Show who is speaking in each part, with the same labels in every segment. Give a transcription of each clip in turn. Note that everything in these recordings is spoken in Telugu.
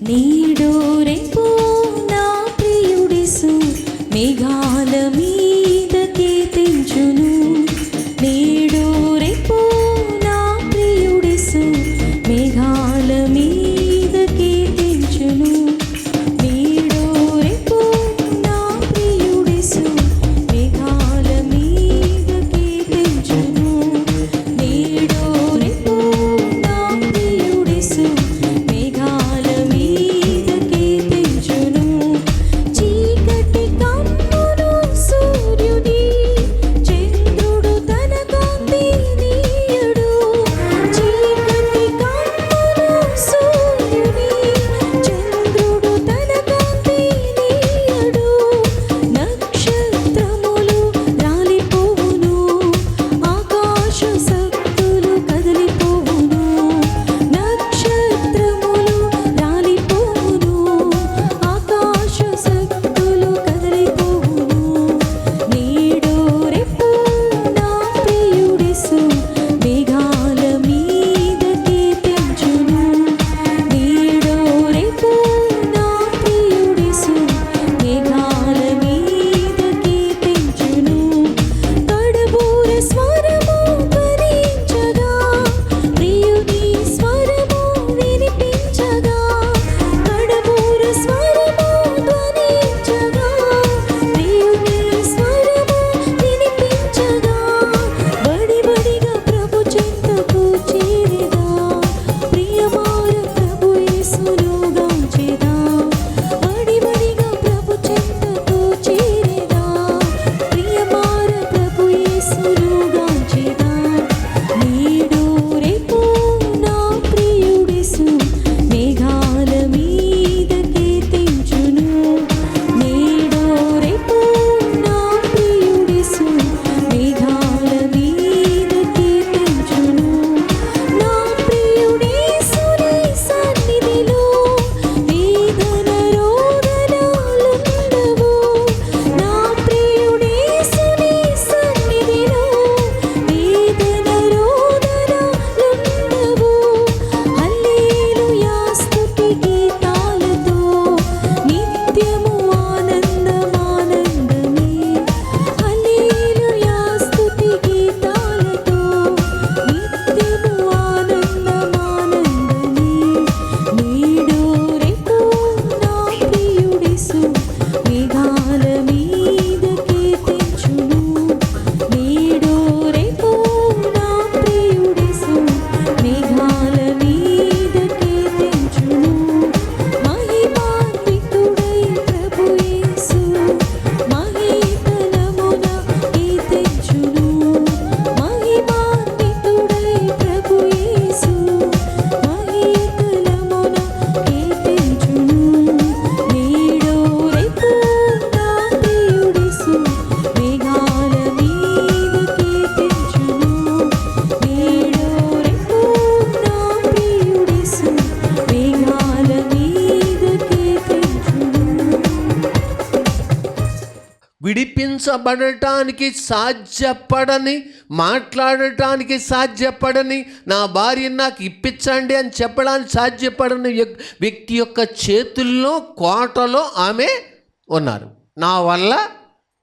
Speaker 1: నేడు రేపు నా ప్రియుడేసు మేఘాల మీదకి తెంచును. నేడు రేపు నా ప్రియుడేసు మేఘాల మీదకి తెంచును. నేడు రేపు నా ప్రియుడేసు మేఘాల మీదకి తెంచును. నేడు రేపు నా ప్రియుడేసు మేఘాల మీదకి తెంచును. చీకటి కమ్మును సూర్యుని చంద్రుడు తన కాంతి నీయడు. చీకటి కమ్మును సూర్యుని చంద్రుడు తన కాంతి నీయడు. నక్షత్రములు రాలిపోవును, ఆకాశ శక్తులు కదిలిపోవును. నక్షత్రములు రాలిపోవును, ఆకాశ శక్తులు కదిలిపోవును. నేడు రేపు నా ప్రియుడేసు మేఘాల మీదకి తెంచును. నేడు రేపు నా ప్రియుడేసు మేఘాల మీదకి తెంచును. కడబూర స్వరము ధ్వనించగా, ప్రియుని స్వరము వినిపించగా. కడబూర స్వరము ధ్వనించగా, ప్రియుని స్వరము వినిపించగా. బడిబడిగా ప్రభు చెంతకు చేరెదా, ప్రియమార ప్రభు యేసును గాంచెదా. బడిబడిగా ప్రభు చెంతకు చేరెదా, ప్రియమార ప్రభు యేసును గాంచెదా. నేడు రేపు నా ప్రియుడేసు మేఘాల మీదకి తెంచును. నేడు రేపు నా ప్రియుడేసు మేఘాల మీదకి తెంచును. నా ప్రియుడేసుని సన్నిధిలో వేదన రోదనాలుండవు. నా ప్రియుడేసుని సన్నిధిలో వేదన రోదనాలుండవు. హల్లెలూయా స్తుతి గీతాలతో నిత్యము ఆనందమానందమే. హల్లెలూయా స్తుతి గీతాలతో నిత్యము ఆనందమానందమే. నేడు రేపు నా ప్రియుడేసు మేఘాల మీదకి తెంచును. నేడు రేపు నా ప్రియుడేసు మేఘాల మీదకి తెంచును. మహిమాన్వితుడై ప్రభు యేసు మహీతలమున కీర్తించును. మహిమాన్వితుడై ప్రభు యేసు మహీతలమున కీర్తించును. నేడు రేపు నా ప్రియుడేసు మేఘాల మీదకి తెంచును. నేడు రేపు నా ప్రియుడేసు మేఘాల మీదకి తెంచును.
Speaker 2: విడిపించబడటానికి సాధ్యపడని, మాట్లాడటానికి సాధ్యపడని, నా భార్యను నాకు ఇప్పించండి అని చెప్పడానికి సాధ్యపడని వ్యక్తి యొక్క చేతుల్లో, కోటలో ఆమె ఉన్నారు. నా వల్ల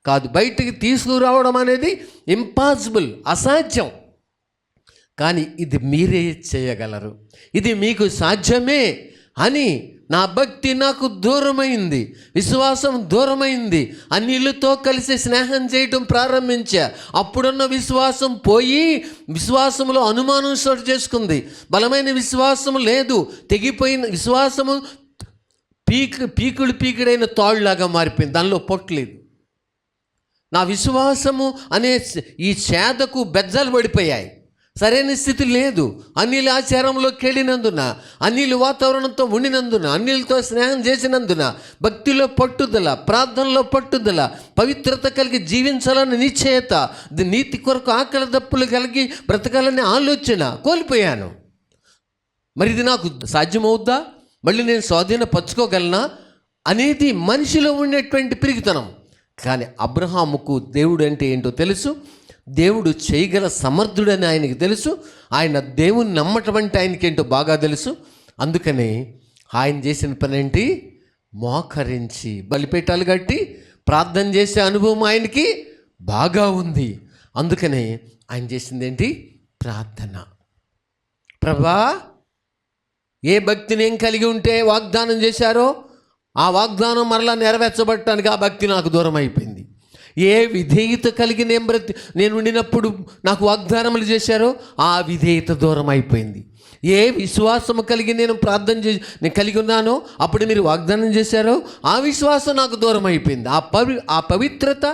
Speaker 2: కాదు, బయటికి తీసుకురావడం అనేది ఇంపాసిబుల్, అసాధ్యం. కానీ ఇది మీరే చేయగలరు, ఇది మీకు సాధ్యమే అని నా భక్తి నాకు దూరమైంది, విశ్వాసం దూరమైంది. అన్నిళ్ళతో కలిసి స్నేహం చేయటం ప్రారంభించా. అప్పుడున్న విశ్వాసం పోయి విశ్వాసంలో అనుమానం చోటు చేసుకుంది. బలమైన విశ్వాసం లేదు, తెగిపోయిన విశ్వాసము పీకుడైన తాళ్ళలాగా మారిపోయింది, దానిలో పొట్టలేదు. నా విశ్వాసము అనే ఈ చేదకు బెజ్జలు పడిపోయాయి, సరైన స్థితి లేదు. అన్నిల ఆచారంలోకి వెళ్ళినందున, అన్నిల వాతావరణంతో ఉండినందున, అన్నిలతో స్నేహం చేసినందున, భక్తిలో పట్టుదల, ప్రార్థనలో పట్టుదల, పవిత్రత కలిగి జీవించాలని నిశ్చయత, నీతి కొరకు ఆకలి దప్పులు కలిగి బ్రతకాలనే ఆలోచన కోల్పోయాను. మరి ఇది నాకు సాధ్యమవుద్దా, మళ్ళీ నేను స్వాధీనపరచుకోగలనా అనేది మనిషిలో ఉండేటువంటి పిరిగితనం. కానీ అబ్రహాముకు దేవుడు అంటే ఏంటో తెలుసు, దేవుడు చేయగల సమర్థుడని ఆయనకి తెలుసు, ఆయన దేవుని నమ్మటం అంటే ఆయనకేంటో బాగా తెలుసు. అందుకని ఆయన చేసిన పని ఏంటి? మోకరించి బలిపీఠాలు కట్టి ప్రార్థన చేసే అనుభవం ఆయనకి బాగా ఉంది. అందుకనే ఆయన చేసింది ఏంటి? ప్రార్థన. ప్రభా, ఏ భక్తిని ఏం కలిగి ఉంటే వాగ్దానం చేశారో ఆ వాగ్దానం మరలా నెరవేర్చబడటానికి ఆ భక్తి నాకు దూరం అయిపోయింది. ఏ విధేయత కలిగి నేను ఉండినప్పుడు నాకు వాగ్దానములు చేశారో ఆ విధేయత దూరం అయిపోయింది. ఏ విశ్వాసము కలిగి నేను కలిగి ఉన్నానో అప్పుడు మీరు వాగ్దానం చేశారో ఆ విశ్వాసం నాకు దూరం అయిపోయింది. ఆ పవిత్రత,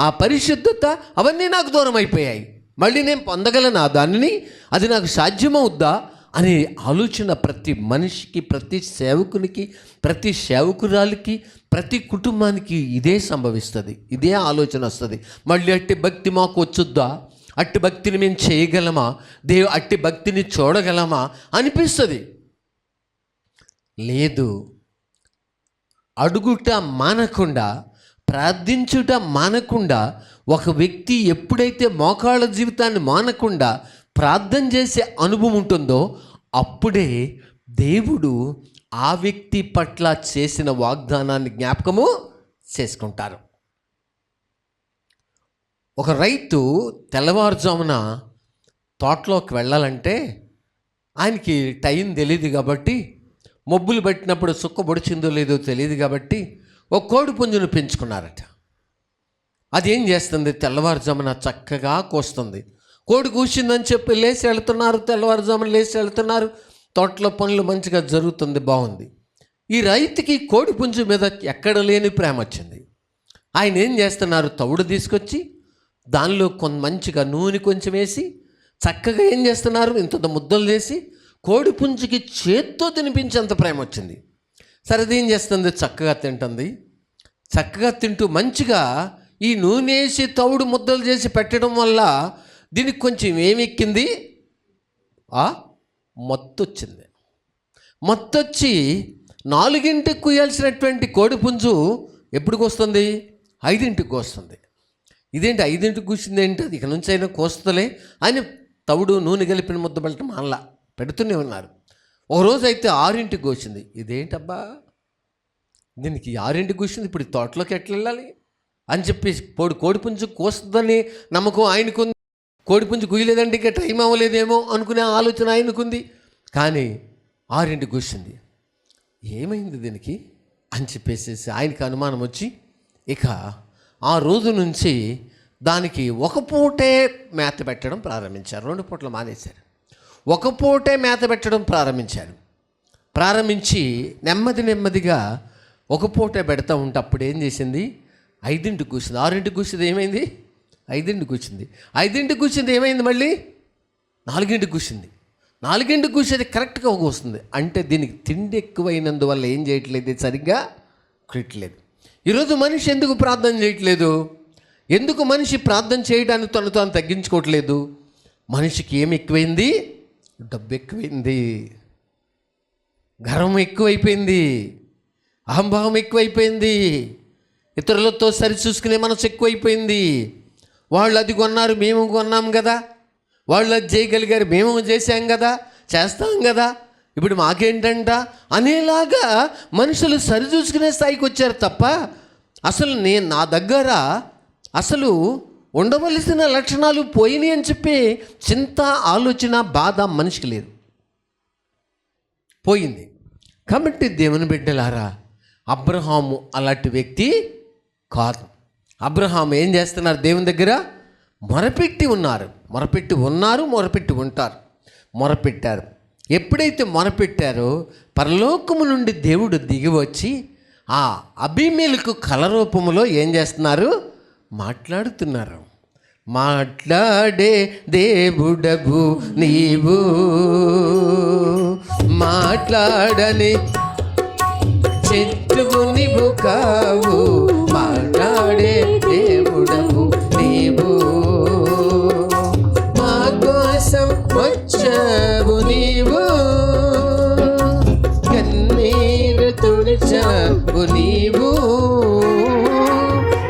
Speaker 2: ఆ పరిశుద్ధత అవన్నీ నాకు దూరం అయిపోయాయి. మళ్ళీ నేను పొందగలనా దానిని? అది నాకు సాధ్యమవుద్దా అనే ఆలోచన ప్రతి మనిషికి, ప్రతి సేవకునికి, ప్రతి సేవకురాలికి, ప్రతి కుటుంబానికి ఇదే సంభవిస్తుంది. ఇదే ఆలోచన వస్తుంది. మళ్ళీ అట్టి భక్తి మాకు వచ్చుద్దా? అట్టి భక్తిని మేము చేయగలమా? అట్టి భక్తిని చూడగలమా అనిపిస్తుంది. లేదు, అడుగుట మానకుండా, ప్రార్థించుట మానకుండా, ఒక వ్యక్తి ఎప్పుడైతే మోకాళ్ళ జీవితాన్ని మానకుండా ప్రార్థన చేసే అనుభవం ఉంటుందో అప్పుడే దేవుడు ఆ వ్యక్తి పట్ల చేసిన వాగ్దానాన్ని జ్ఞాపకము చేసుకుంటారు. ఒక రైతు తెల్లవారుజామున తోటలోకి వెళ్ళాలంటే ఆయనకి టైం తెలియదు కాబట్టి, మబ్బులు పట్టినప్పుడు సుక్క పొడిచిందో లేదో తెలియదు కాబట్టి ఒక కోడి పుంజును పెంచుకున్నారట. అదేం చేస్తుంది? తెల్లవారుజామున చక్కగా కోస్తుంది. కోడి కూసిందని చెప్పి లేచి వెళ్తున్నారు, తెల్లవారుజామున లేచి వెళ్తున్నారు, తోటలో పనులు మంచిగా జరుగుతుంది, బాగుంది. ఈ రైతుకి కోడి పుంజు మీద ఎక్కడ లేని ప్రేమ వచ్చింది. ఆయన ఏం చేస్తున్నారు? తవుడు తీసుకొచ్చి దానిలో మంచిగా నూనె కొంచెం వేసి చక్కగా ఏం చేస్తున్నారు? ఇంత ముద్దలు చేసి కోడి పుంజుకి చేత్తో తినిపించేంత ప్రేమ వచ్చింది. సరే, అది ఏం చేస్తుంది? చక్కగా తింటుంది. చక్కగా తింటూ మంచిగా ఈ నూనె వేసి తవుడు ముద్దలు చేసి పెట్టడం వల్ల దీనికి కొంచెం ఏమెక్కింది? మత్తొచ్చింది. మత్తొచ్చి 4ంటికి కుయ్యాల్సినటువంటి కోడి పుంజు ఎప్పుడు కోస్తుంది? 5ంటికి కోస్తుంది. ఇదేంటి 5ంటికి కూర్చుంది ఏంటి? అది ఇక నుంచి అయినా కోస్తలే అని తవుడు నూనె కలిపిన ముద్ద పెట్టడం అలా పెడుతూనే ఉన్నారు. ఒకరోజు అయితే 6ంటికి కోసింది. ఇదేంటబ్బా, దీనికి 6ంటికి కూర్చుంది, ఇప్పుడు తోటలోకి ఎట్లా వెళ్ళాలి అని చెప్పి కోడిపుంజు కోస్తుందని నమ్మకం ఆయనకుంది. కోడిపుంజు కుయ్యలేదంటే ఇక టైం అవ్వలేదేమో అనుకునే ఆలోచన ఆయనకుంది. కానీ 6ంటికి కూర్చుంది. ఏమైంది దీనికి అని చెప్పేసి ఆయనకి అనుమానం వచ్చి ఇక ఆ రోజు నుంచి దానికి ఒక పూటే మేత పెట్టడం ప్రారంభించారు. 2 పూటలు మానేశారు. ఒక పూటే మేత పెట్టడం ప్రారంభించి నెమ్మదిగా ఒక పూటే పెడతా ఉంటే అప్పుడు ఏం చేసింది? 5ంటికి కూర్చుంది. 6ంటికి కూర్చుంది, ఏమైంది? 5ంటికి కూర్చుంది. 5ంటికి కూర్చుంది, ఏమైంది? మళ్ళీ 4ంటికి కూర్చుంది. 4ంటికి కూర్చేది కరెక్ట్గా వస్తుంది. అంటే దీనికి తిండి ఎక్కువైనందువల్ల ఏం చేయట్లేదు, సరిగ్గా కుట్టలేదు. ఈరోజు మనిషి ఎందుకు ప్రార్థన చేయట్లేదు? ఎందుకు మనిషి ప్రార్థన చేయడానికి తాను తగ్గించుకోవట్లేదు? మనిషికి ఏమి ఎక్కువైంది? డబ్బు ఎక్కువైంది, గర్వం ఎక్కువైపోయింది, అహంభావం ఎక్కువైపోయింది, ఇతరులతో సరి చూసుకునే మనసు ఎక్కువైపోయింది. వాళ్ళు అది కొన్నారు, మేము కొన్నాం కదా, వాళ్ళు అది చేయగలిగారు, మేము చేసాం కదా, చేస్తాం కదా, ఇప్పుడు మాకేంటంట అనేలాగా మనుషులు సరి చూసుకునే స్థాయికి వచ్చారు తప్ప అసలు నా దగ్గర అసలు ఉండవలసిన లక్షణాలు పోయినాయి అని చెప్పి చింత, ఆలోచన, బాధ మనిషికి లేదు, పోయింది. కాబట్టి దేవుని బిడ్డలారా, అబ్రహాము అలాంటి వ్యక్తి కాదు. అబ్రహాము ఏం చేస్తున్నారు? దేవుని దగ్గర మొరపెట్టి ఉంటారు. మొరపెట్టారు. ఎప్పుడైతే మొరపెట్టారో పరలోకము నుండి దేవుడు దిగి వచ్చి ఆ అబీమెలెకు కల రూపంలో ఏం చేస్తున్నారు? మాట్లాడుతున్నారు. మాట్లాడే దేవుడవు నీవు, మాట్లాడని చెట్టువు నీవు కావు, మాట్లాడే దేవుడవు నీవు, మా కోసం వచ్చావు నీవు, కన్నీరు తుడిచావు నీవు,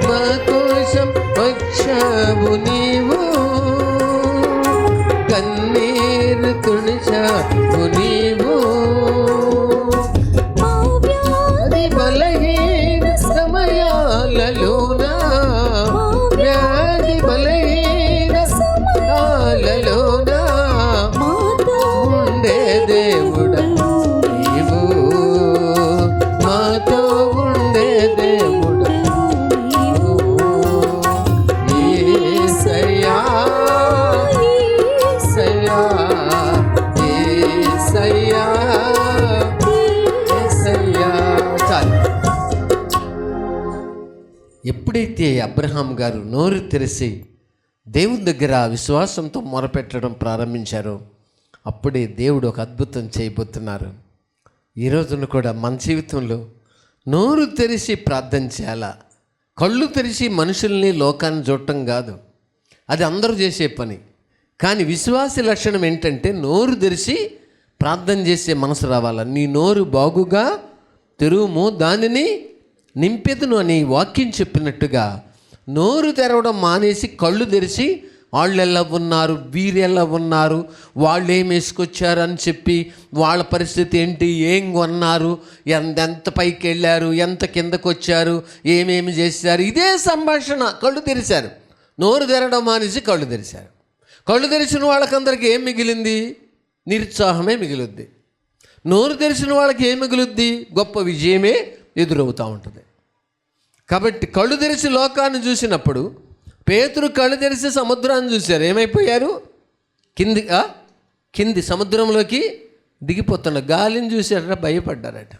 Speaker 2: మా కోసం వచ్చావు నీవు, కన్నీరు తుడిచావు నీవు, ఎప్పుడైతే అబ్రహాం గారు నోరు తెరిచి దేవుని దగ్గర విశ్వాసంతో మొరపెట్టడం ప్రారంభించారో అప్పుడే దేవుడు ఒక అద్భుతం చేయబోతున్నారు. ఈ రోజున కూడా మన జీవితంలో నోరు తెరిచి ప్రార్థన చేయాలా. కళ్ళు తెరిచి మనుషుల్ని లోకాన్ని చూడటం కాదు, అది అందరూ చేసే పని. కానీ విశ్వాస లక్షణం ఏంటంటే నోరు తెరిచి ప్రార్థన చేసే మనసు రావాలా. నీ నోరు బాగుగా తెరువుము, దానిని నింపెదును అని వాక్యం చెప్పినట్టుగా నోరు తెరవడం మానేసి కళ్ళు తెరిచి వాళ్ళు ఎలా ఉన్నారు, వీరు ఎలా ఉన్నారు, వాళ్ళు ఏం వేసుకొచ్చారు అని చెప్పి వాళ్ళ పరిస్థితి ఏంటి, ఏం కొన్నారు, ఎంత పైకి వెళ్ళారు, ఎంత కిందకు వచ్చారు, ఏమేమి చేశారు, ఇదే సంభాషణ. కళ్ళు తెరిచారు, నోరు తెరవడం మానేసి కళ్ళు తెరిచారు. కళ్ళు తెరిచిన వాళ్ళకందరికీ ఏం మిగిలింది? నిరుత్సాహమే మిగులుద్ది. నోరు తెరిచిన వాళ్ళకి ఏం మిగులుద్ది? గొప్ప విజయమే ఎదురవుతూ ఉంటుంది. కాబట్టి కళ్ళు తెరిచి లోకాన్ని చూసినప్పుడు పేతురు కళ్ళు తెరిచి సముద్రాన్ని చూశారు. ఏమైపోయారు? కింది సముద్రంలోకి దిగిపోతున్న గాలిని చూశారట, భయపడ్డారట.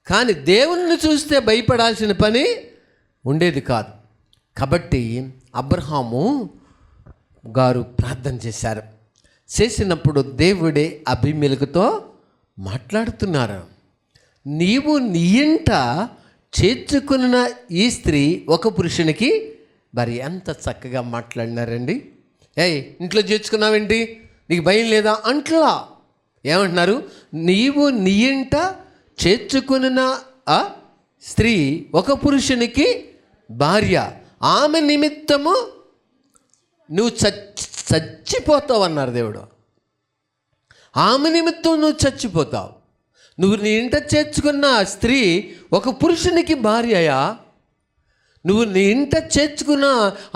Speaker 2: కానీ దేవుణ్ణి చూస్తే భయపడాల్సిన పని ఉండేది కాదు. కాబట్టి అబ్రహాము గారు ప్రార్థన చేశారు. చేసినప్పుడు దేవుడే అబీమెలెకుతో మాట్లాడుతున్నారు. నీవు నీ ఇంట చేర్చుకున్న ఈ స్త్రీ ఒక పురుషునికి మరి ఎంత చక్కగా మాట్లాడినారండి. ఇంట్లో చేర్చుకున్నావేంటి, నీకు భయం లేదా అంట్లా. ఏమంటున్నారు? నీవు నీ ఇంట చేర్చుకున్న ఆ స్త్రీ ఒక పురుషునికి భార్య, ఆమె నిమిత్తము నువ్వు చచ్చిపోతావు అన్నారు దేవుడు. ఆమె నిమిత్తం నువ్వు చచ్చిపోతావు. నువ్వు నీ ఇంట చేర్చుకున్న స్త్రీ ఒక పురుషునికి భార్యయా? నువ్వు నీ ఇంట చేర్చుకున్న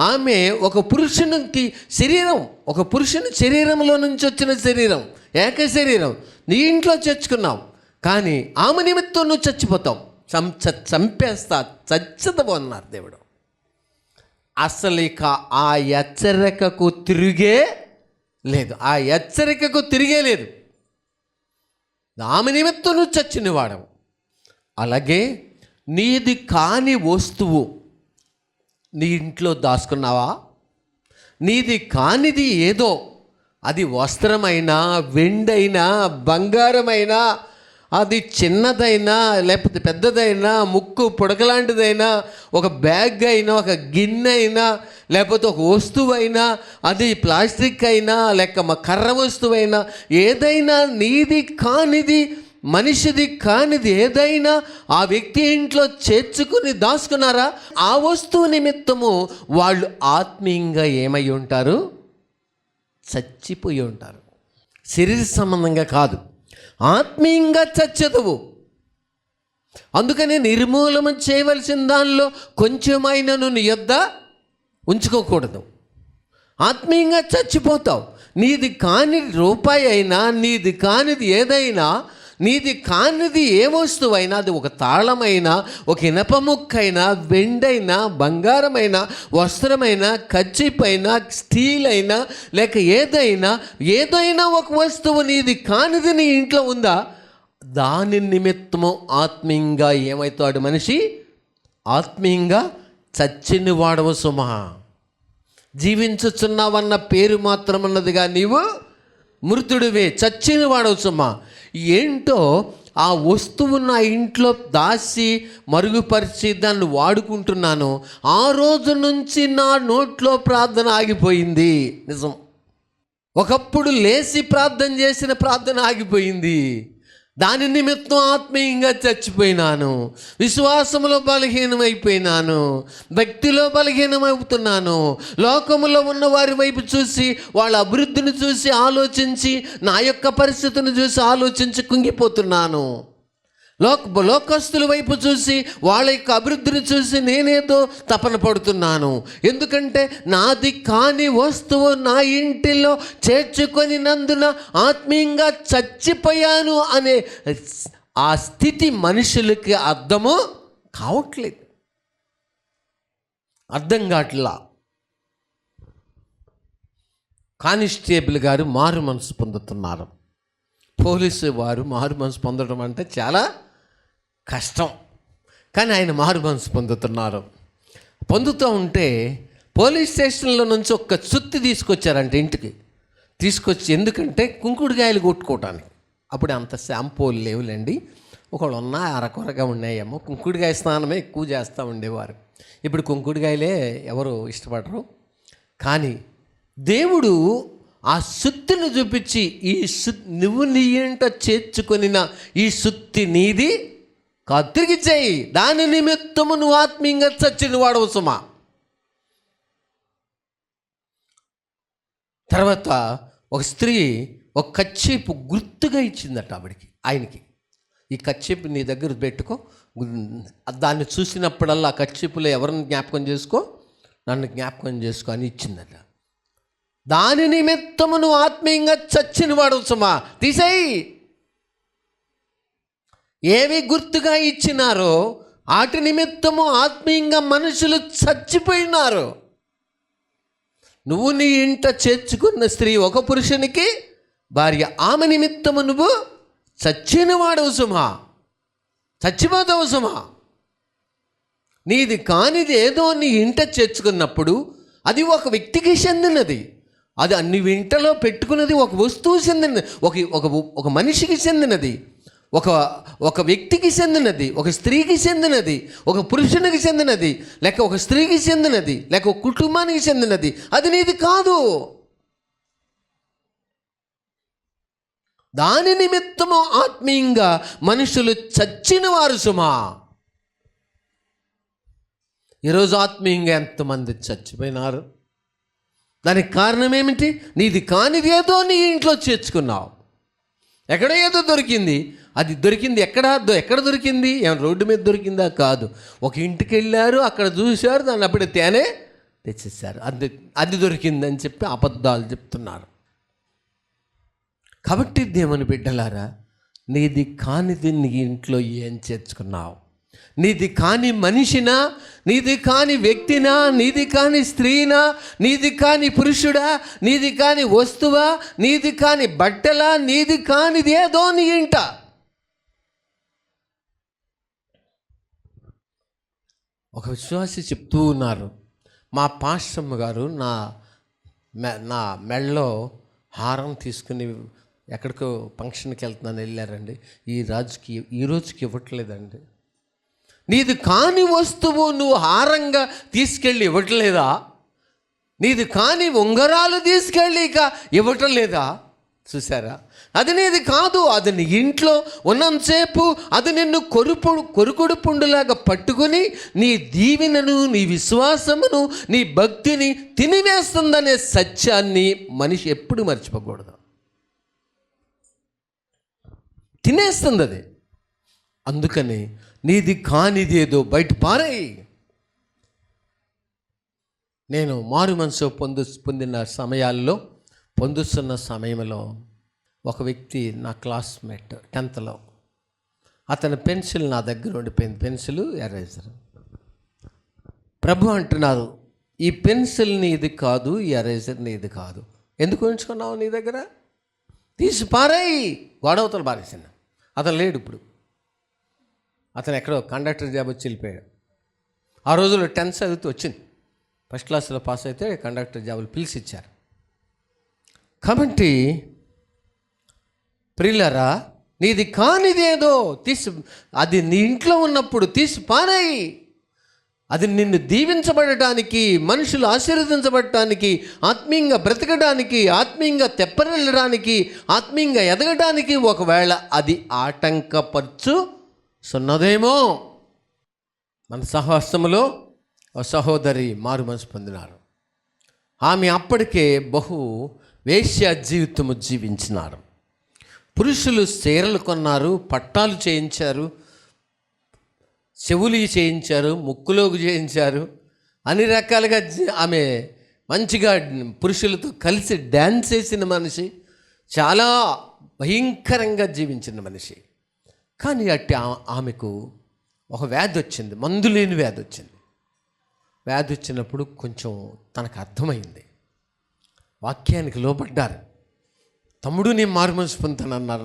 Speaker 2: ఆమె ఒక పురుషునికి శరీరం, ఒక పురుషుని శరీరంలో నుంచి వచ్చిన శరీరం, ఏక శరీరం. నీ ఇంట్లో చేర్చుకున్నావు, కానీ ఆమె నిమిత్తం నువ్వు చచ్చిపోతావు, చంపేస్తా, చచ్చిపోతావు అన్నారు దేవుడు. అసలు ఇక ఆ హెచ్చరికకు తిరిగే లేదు, ఆ హెచ్చరికకు తిరిగే లేదు. ఆమె నిమిత్తం నువ్వు చచ్చినవాడవు. అలాగే నీది కాని వస్తువు నీ ఇంట్లో దాచుకున్నావా? నీది కానిది ఏదో, అది వస్త్రమైనా, వెండైనా, బంగారమైనా, అది చిన్నదైనా లేకపోతే పెద్దదైనా, ముక్కు పుడకలాంటిదైనా, ఒక బ్యాగ్ అయినా, ఒక గిన్నె అయినా, లేకపోతే ఒక వస్తువు అయినా, అది ప్లాస్టిక్ అయినా లేక కర్ర వస్తువైనా, ఏదైనా నీది కానిది, మనిషిది కానిది ఏదైనా ఆ వ్యక్తి ఇంట్లో చేర్చుకుని దాచుకున్నారా? ఆ వస్తువు నిమిత్తము వాళ్ళు ఆత్మీయంగా ఏమై ఉంటారు? చచ్చిపోయి ఉంటారు. శరీర సంబంధంగా కాదు, ఆత్మీయంగా చచ్చదువు. అందుకని నిర్మూలన చేయవలసిన దానిలో కొంచెమైనను నీ యొద్ద ఉంచుకోకూడదు. ఆత్మీయంగా చచ్చిపోతావు. నీది కాని రూపాయి అయినా, నీది కానిది ఏదైనా, నీది కానిది ఏ వస్తువైనా, అది ఒక తాళమైనా, ఒక ఇనప ముక్కైనా, వెండైనా, బంగారమైనా, వస్త్రమైనా, కచ్చిపైనా, స్టీల్ అయినా, లేక ఏదైనా ఒక వస్తువు నీది కానిది నీ ఇంట్లో ఉందా? దాని నిమిత్తము ఆత్మీయంగా ఏమవుతాడు మనిషి? ఆత్మీయంగా చచ్చిన వాడవు సుమా. జీవించుచున్నావన్న పేరు మాత్రం అన్నదిగా నీవు మృతుడివే, చచ్చిన వాడవు సుమా. ఏంటో ఆ వస్తువు నా ఇంట్లో దాచి మరుగుపరిచి దాన్ని వాడుకుంటున్నాను, ఆ రోజు నుంచి నా నోట్లో ప్రార్థన ఆగిపోయింది. నిజం, ఒకప్పుడు లేచి ప్రార్థన చేసిన ప్రార్థన ఆగిపోయింది. దాని నిమిత్తం ఆత్మీయంగా చచ్చిపోయినాను, విశ్వాసంలో బలహీనమైపోయినాను, భక్తిలో బలహీనమవుతున్నాను. లోకములో ఉన్న వారి వైపు చూసి, వాళ్ళ అభివృద్ధిని చూసి ఆలోచించి, నా యొక్క పరిస్థితిని చూసి ఆలోచించి కుంగిపోతున్నాను. లోకస్తుల వైపు చూసి, వాళ్ళ యొక్క అభివృద్ధిని చూసి నేనేదో తపన పడుతున్నాను. ఎందుకంటే నాది కాని వస్తువు నా ఇంటిలో చేర్చుకొని నందున ఆత్మీయంగా చచ్చిపోయాను అనే ఆ స్థితి మనుషులకి అర్థము కావట్లేదు, అర్థం కావట్లా. కానిస్టేబుల్ గారు మారు మనసు పొందుతున్నారు. పోలీసు వారు మారు మనసు పొందడం అంటే చాలా కష్టం, కానీ ఆయన మారు మనసు పొందుతున్నారు. పొందుతూ ఉంటే పోలీస్ స్టేషన్లో నుంచి ఒక్క సుత్తి తీసుకొచ్చారంట ఇంటికి. తీసుకొచ్చి ఎందుకంటే కుంకుడుకాయలు కొట్టుకోవటానికి. అప్పుడు అంత షాంపూలు లేవులేండి, ఒకళ్ళు ఉన్నా అరకొరగా ఉన్నాయేమో. కుంకుడుకాయ స్నానమే ఎక్కువ చేస్తూ ఉండేవారు. ఇప్పుడు కుంకుడుకాయలే ఎవరు ఇష్టపడరు. కానీ దేవుడు ఆ సుత్తిని చూపించి, నువ్వు నీ ఇంట చేర్చుకొనిన ఈ సుత్తి నీది కాదు, తిరిగిచ్చేయి, దాని నిమిత్తము నువ్వు ఆత్మీయంగా చచ్చిన వాడవు సుమా. తర్వాత ఒక స్త్రీ ఒక కచ్చేపు గుర్తుగా ఇచ్చిందట ఆయనకి. ఈ కచ్చేపు నీ దగ్గర పెట్టుకో, దాన్ని చూసినప్పుడల్లా ఆ కచ్చేపులో ఎవరిని జ్ఞాపకం చేసుకో, నన్ను జ్ఞాపకం చేసుకో అని ఇచ్చిందట. దాని నిమిత్తము నువ్వు ఆత్మీయంగా చచ్చిన వాడు సుమా, తీసేయి. ఏవి గుర్తుగా ఇచ్చినారో వాటి నిమిత్తము ఆత్మీయంగా మనుషులు చచ్చిపోయినారు. నువ్వు నీ ఇంట చేర్చుకున్న స్త్రీ ఒక పురుషునికి భార్య, ఆమె నిమిత్తము నువ్వు చచ్చినవాడవు సుమా, చచ్చిపోతావు సుమా. నీది కానిది ఏదో నీ ఇంట చేర్చుకున్నప్పుడు అది ఒక వ్యక్తికి చెందినది, అది అన్ని ఇంటలో పెట్టుకున్నది ఒక వస్తువు చెందినది, ఒక మనిషికి చెందినది, ఒక వ్యక్తికి చెందినది, ఒక స్త్రీకి చెందినది, ఒక పురుషునికి చెందినది, లేక ఒక స్త్రీకి చెందినది, లేక ఒక కుటుంబానికి చెందినది. అది నీది కాదు. దాని నిమిత్తము ఆత్మీయంగా మనుషులు చచ్చిన వారు సుమా. ఈరోజు ఆత్మీయంగా ఎంతమంది చచ్చిపోయినారు? దానికి కారణం ఏమిటి? నీది కానిది ఏదో నీ ఇంట్లో చేర్చుకున్నావు. ఎక్కడో ఏదో దొరికింది. అది దొరికింది ఎక్కడ దొరికింది? ఏమైనా రోడ్డు మీద దొరికిందా? కాదు. ఒక ఇంటికి వెళ్ళారు, అక్కడ చూశారు, దాన్ని అప్పుడే తేనే తెచ్చేసారు. అది దొరికిందని చెప్పి అబద్ధాలు చెప్తున్నారు. కాబట్టి దేవుని బిడ్డలారా, నీది కానిది నీ ఇంట్లో ఏం చేర్చుకున్నావు? నీది కాని మనిషినా, నీది కాని వ్యక్తినా, నీది కాని స్త్రీనా, నీది కాని పురుషుడా, నీది కాని వస్తువా, నీది కాని బట్టలా, నీది కానిది ఏదో నీ ఇంట. ఒక విశ్వాసి చెప్తూ ఉన్నారు, మా పాస్టమ్మ గారు నా మెడలో హారం తీసుకుని ఎక్కడికో ఫంక్షన్కి వెళ్తున్నాను వెళ్ళారండి, ఈ రోజుకి ఇవ్వట్లేదండి. నీది కాని వస్తువు నువ్వు హారంగా తీసుకెళ్ళి ఇవ్వట్లేదా? నీది కాని ఉంగరాలు తీసుకెళ్ళి ఇక ఇవ్వటం లేదా? చూసారా? అది నీది కాదు. అది నీ ఇంట్లో ఉన్నంతసేపు అది నిన్ను కొరుకుడు పుండులాగా పట్టుకుని నీ దీవెనను, నీ విశ్వాసమును, నీ భక్తిని తినివేస్తుందనే సత్యాన్ని మనిషి ఎప్పుడు మర్చిపోకూడదు. తినేస్తుంది అది. అందుకని నీది కానిది ఏదో బయట పారేయి. నేను మారు మనసు పొందుతున్న సమయంలో ఒక వ్యక్తి, నా క్లాస్మేట్ 10th, అతని పెన్సిల్ నా దగ్గర ఉండిపోయింది. Pencil, eraser. ప్రభు అంటున్నారు, ఈ పెన్సిల్ నీది కాదు, ఈ ఎరేజర్ నీది కాదు. ఎందుకు ఉంచుకున్నావు నీ దగ్గర? తీసి పారేయి. గొడవతలు పారేసిన. అతను లేడు ఇప్పుడు. అతను ఎక్కడో కండక్టర్ జాబ్ వచ్చి వెళ్ళిపోయాడు. ఆ రోజుల్లో 10th చదివితే వచ్చింది. ఫస్ట్ క్లాస్లో పాస్ అయితే కండక్టర్ జాబులు పిలిచి ఇచ్చారు. కాబట్టి ప్రియులారా, నీది కానిది ఏదో అది నీ ఇంట్లో ఉన్నప్పుడు తీసి పారేయి. అది నిన్ను దీవించబడటానికి, మనుషులు ఆశీర్వదించబడటానికి, ఆత్మీయంగా బ్రతకడానికి, ఆత్మీయంగా తెప్పరిల్లడానికి, ఆత్మీయంగా ఎదగడానికి ఒకవేళ అది ఆటంకపరచున్నదేమో. మన సహవాసములో ఒక సహోదరి మారు మనసు పొందినారు. ఆమె అప్పటికే బహు వేశ్య జీవితము జీవించినారు. పురుషులు చీరలు కొన్నారు, పట్టాలు చేయించారు, చెవులు చేయించారు, ముక్కులోకి చేయించారు, అన్ని రకాలుగా ఆమె మంచిగా పురుషులతో కలిసి డ్యాన్స్ చేసిన మనిషి, చాలా భయంకరంగా జీవించిన మనిషి. కానీ ఆమెకు ఒక వ్యాధి వచ్చింది, మందులేని వ్యాధి వచ్చింది. వ్యాధి వచ్చినప్పుడు కొంచెం తనకు అర్థమైంది, వాక్యానికి లోబడ్డారు. తమ్ముడు నీ మారుమనసు పొందుతానన్నారు.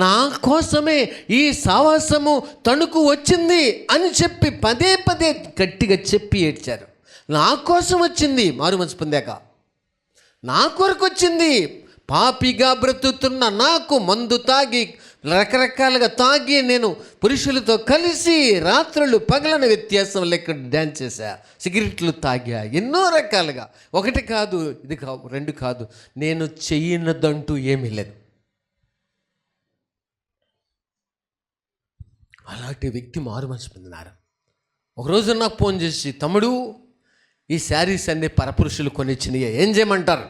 Speaker 2: నా కోసమే ఈ సావాసము తణుకు వచ్చింది అని చెప్పి పదే పదే గట్టిగా చెప్పి ఏడ్చారు. నా కోసం వచ్చింది మారుమనసు పొందాక, నా కొరకు వచ్చింది. పాపిగా బ్రతుకుతున్న నాకు మందు తాగి రకరకాలుగా తాగి నేను పురుషులతో కలిసి రాత్రులు పగలని వ్యత్యాసం లెక్క డ్యాన్స్ చేశా, సిగరెట్లు తాగా, ఎన్నో రకాలుగా. ఒకటి కాదు, ఇది కాదు, రెండు కాదు, నేను చెయ్యనదంటూ ఏమీ లేదు. అలాంటి వ్యక్తి మారుమనసు పొందినారు. ఒకరోజు నాకు ఫోన్ చేసి, తమ్ముడు ఈ శారీస్ అన్నీ పరపురుషులు కొనిచ్చినాయి, ఏం చేయమంటారు?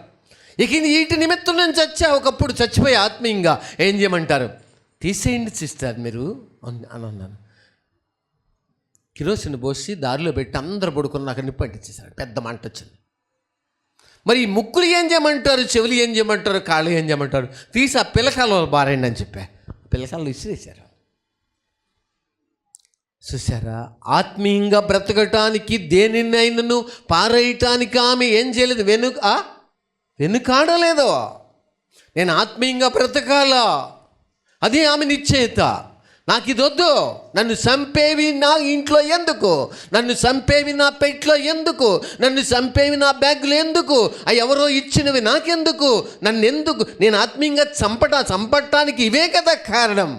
Speaker 2: ఇక వీటి నిమిత్తం నేను చచ్చా, ఒకప్పుడు చచ్చిపోయి ఆత్మీయంగా, ఏం చేయమంటారు? తీసేయండి సిస్టర్ మీరు అని అన్నాను. కిరోసిన్ పోసి దారిలో పెట్టి అందరు పడుకుని నాకు నిప్పు అంటించేశారు. పెద్ద మంట వచ్చింది. మరి ఈ ముక్కులు ఏం చేయమంటారు, చెవులు ఏం చేయమంటారు, కాళ్ళు ఏం చేయమంటారు? తీసి ఆ పిల్లకాయలు బారేయండి అని చెప్పా. పిల్లకాయలు ఇసిరేశారు. చూసారా, ఆత్మీయంగా బ్రతకటానికి దేనినైనను పారేయటానికి ఆమె ఏం చేయలేదు, వెనుకాడలేదు. నేను ఆత్మీయంగా బ్రతకాలా, అది ఆమె నిశ్చయిత. నాకు ఇది వద్దు, నన్ను చంపేవి నా ఇంట్లో ఎందుకు, నన్ను చంపేవి నా పెట్లో ఎందుకు, నన్ను చంపేవి నా బ్యాగులు ఎందుకు, అవి ఎవరో ఇచ్చినవి నాకెందుకు, నన్ను ఎందుకు, నేను ఆత్మీయంగా చంపటానికి ఇవే కదా కారణం.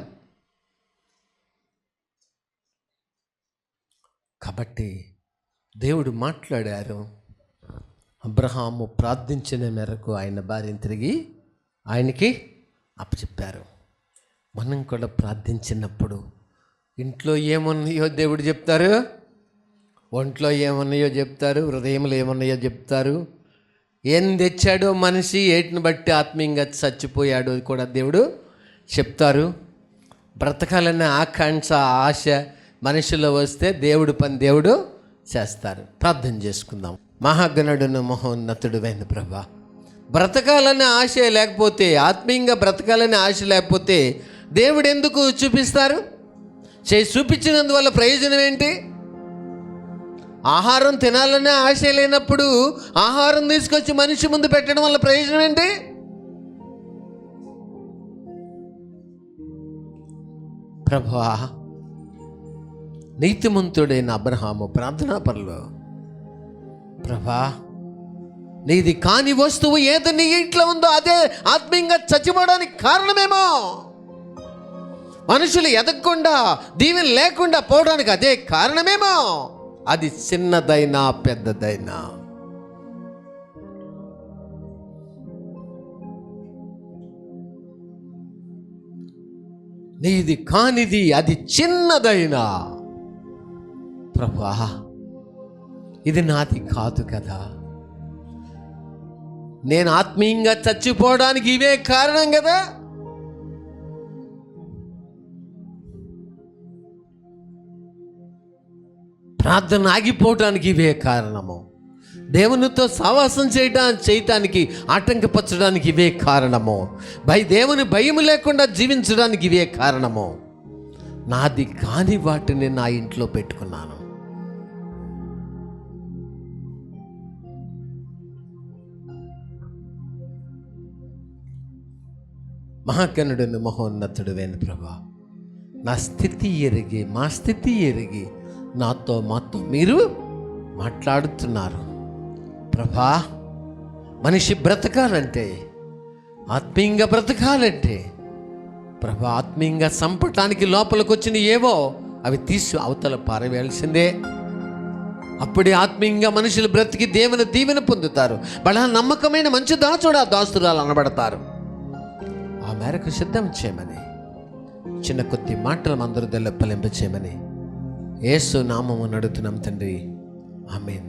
Speaker 2: కాబట్టి దేవుడు మాట్లాడారు. అబ్రహాము ప్రార్థించిన మేరకు ఆయన భార్యను తిరిగి ఆయనకి అప్పచెప్పారు. మనం కూడా ప్రార్థించినప్పుడు ఇంట్లో ఏమున్నాయో దేవుడు చెప్తారు, ఒంట్లో ఏమున్నాయో చెప్తారు, హృదయంలో ఏమున్నాయో చెప్తారు. ఏం తెచ్చాడో మనిషి, ఏటిని బట్టి ఆత్మీయంగా చచ్చిపోయాడో కూడా దేవుడు చెప్తారు. బ్రతకాలనే ఆకాంక్ష, ఆశ మనిషిలో వస్తే దేవుడు పని దేవుడు చేస్తారు. ప్రార్థన చేసుకుందాం. మహాగణుడును మహోన్నతుడువైన ప్రభా, బ్రతకాలనే ఆశ లేకపోతే, ఆత్మీయంగా బ్రతకాలనే ఆశ లేకపోతే దేవుడు ఎందుకు చూపిస్తారు? చూపించినందువల్ల ప్రయోజనం ఏంటి? ఆహారం తినాలనే ఆశ లేనప్పుడు ఆహారం తీసుకొచ్చి మనిషి ముందు పెట్టడం వల్ల ప్రయోజనం ఏంటి? ప్రభా, నీతిమంతుడైన అబ్రహాము ప్రార్థనా పరులు, ప్రభా, నీది కాని వస్తువు ఏదో నీ ఇంట్లో ఉందో అదే ఆత్మీయంగా చచ్చిపోవడానికి కారణమేమో. మనుషులు ఎదగకుండా, దీవెన లేకుండా పోవడానికి అదే కారణమేమో. అది చిన్నదైనా పెద్దదైనా. నీది కానిది అది చిన్నదైనా, ప్రభా, ఇది నాది కాదు కదా, నేను ఆత్మీయంగా చచ్చిపోవడానికి ఇవే కారణం కదా. ప్రార్థన ఆగిపోవటానికి ఇవే కారణము. దేవునితో సావాసం చేయటానికి ఆటంకపరచడానికి ఇవే కారణము. దేవుని భయం లేకుండా జీవించడానికి ఇవే కారణము. నాది కాని వాటిని నా ఇంట్లో పెట్టుకున్నాను. మహాగణుడును మహోన్నతుడువైన ప్రభా, నా స్థితి ఎరిగి, మా స్థితి ఎరిగి మాతో మీరు మాట్లాడుతున్నారు. ప్రభా, మనిషి బ్రతకాలంటే, ఆత్మీయంగా బ్రతకాలంటే, ప్రభా, ఆత్మీయంగా చంపటానికి లోపలికి వచ్చిన ఏవో అవి తీసి అవతల పారవేయాల్సిందే. అప్పుడే ఆత్మీయంగా మనుషులు బ్రతికి దేవుని దీవెన పొందుతారు. బడా నమ్మకమైన మంచి దాచుడు, దాస్తురాలు అనబడతారు. ఆ మేరకు సిద్ధం చేయమని, చిన్న కొద్ది మాటలు అందరూ ఫలింప చేయమని యేసు నామమున అడుగుతున్నాం తండ్రి, ఆమేన్.